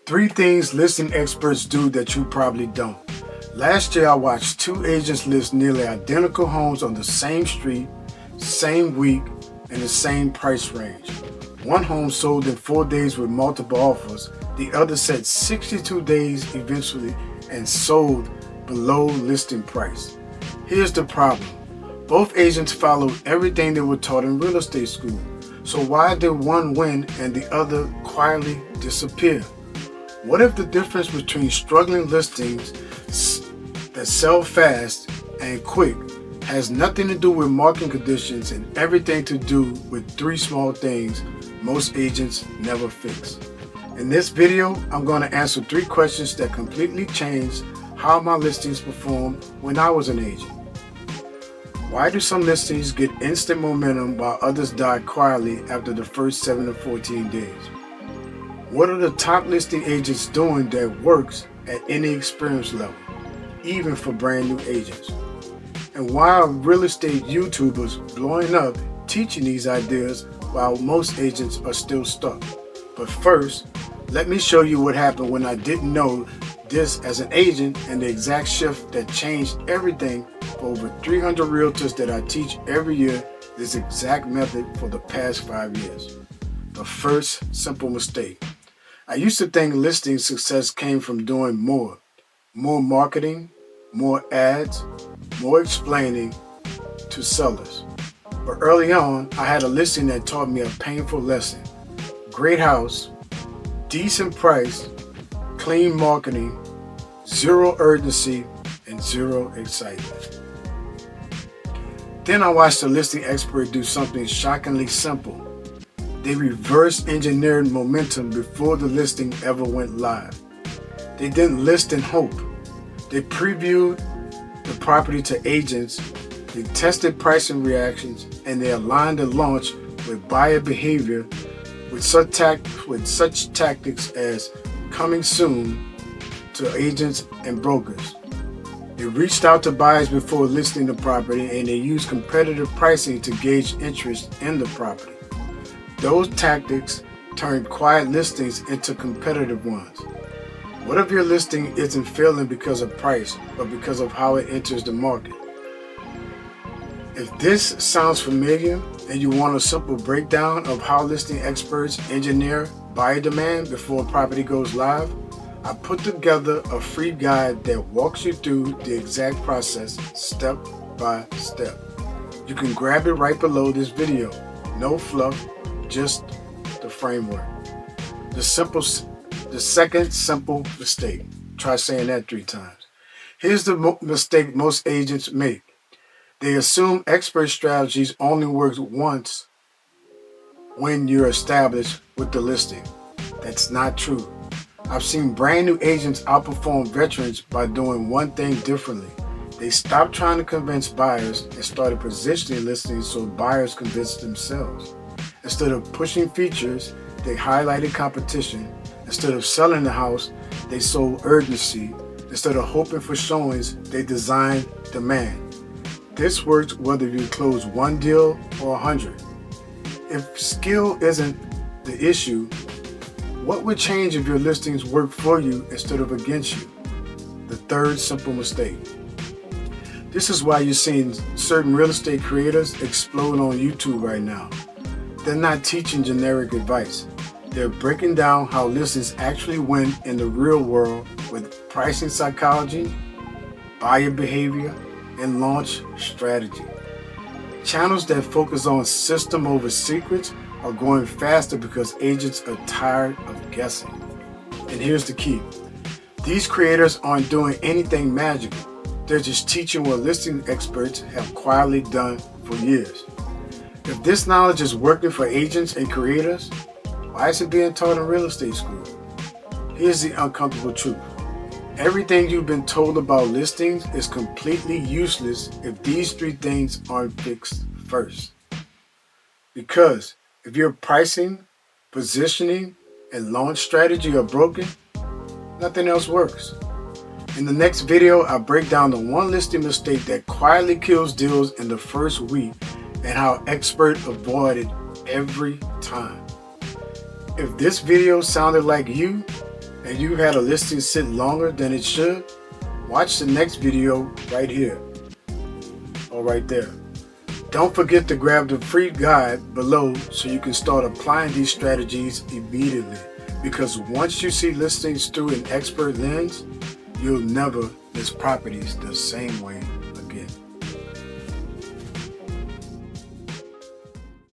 Three things listing experts do that you probably don't. Last year I watched two agents list nearly identical homes on the same street, same week, and the same price range. One home sold in 4 days with multiple offers. The other said 62 days eventually and sold below listing price. Here's the problem. Both agents followed everything they were taught in real estate school. So why did one win and the other quietly disappear? What if the difference between struggling listings that sell fast and quick has nothing to do with market conditions and everything to do with three small things most agents never fix? In this video, I'm going to answer 3 questions that completely changed how my listings performed when I was an agent. Why do some listings get instant momentum while others die quietly after the first 7 to 14 days? What are the top listing agents doing that works at any experience level, even for brand new agents? And why are real estate YouTubers blowing up teaching these ideas while most agents are still stuck? But first, let me show you what happened when I didn't know this as an agent and the exact shift that changed everything for over 300 realtors that I teach every year this exact method for the past 5 years. The first simple mistake. I used to think listing success came from doing more marketing, more ads, more explaining to sellers. But early on, I had a listing that taught me a painful lesson. Great house, decent price, clean marketing, zero urgency, and zero excitement. Then I watched a listing expert do something shockingly simple. They reverse engineered momentum before the listing ever went live. They didn't list in hope. They previewed the property to agents, they tested pricing reactions, and they aligned the launch with buyer behavior with such tactics as coming soon to agents and brokers. They reached out to buyers before listing the property, and they used competitive pricing to gauge interest in the property. Those tactics turned quiet listings into competitive ones. What if your listing isn't failing because of price, but because of how it enters the market? If this sounds familiar and you want a simple breakdown of how listing experts engineer buyer demand before a property goes live, I put together a free guide that walks you through the exact process step by step. You can grab it right below this video. No fluff, just the framework. The second simple mistake. Try saying that 3 times. Here's the mistake most agents make. They assume expert strategies only work once when you're established with the listing. That's not true. I've seen brand new agents outperform veterans by doing one thing differently. They stopped trying to convince buyers and started positioning listings so buyers convinced themselves. Instead of pushing features, they highlighted competition. Instead of selling the house, they sold urgency. Instead of hoping for showings, they designed demand. This works whether you close 1 deal or 100. If skill isn't the issue, what would change if your listings work for you instead of against you? The third simple mistake. This is why you're seeing certain real estate creators explode on YouTube right now. They're not teaching generic advice. They're breaking down how listings actually win in the real world with pricing psychology, buyer behavior, and launch strategy. Channels that focus on system over secrets are going faster because agents are tired of guessing. And here's the key. These creators aren't doing anything magical. They're just teaching what listing experts have quietly done for years. If this knowledge is working for agents and creators, why is it being taught in real estate school? Here's the uncomfortable truth. Everything you've been told about listings is completely useless if these 3 things aren't fixed first. Because if your pricing, positioning, and launch strategy are broken, nothing else works. In the next video, I'll break down the one listing mistake that quietly kills deals in the first week and how experts avoid it every time. If this video sounded like you and you had a listing sit longer than it should, watch the next video right here or right there. Don't forget to grab the free guide below so you can start applying these strategies immediately, because once you see listings through an expert lens, you'll never list properties the same way again.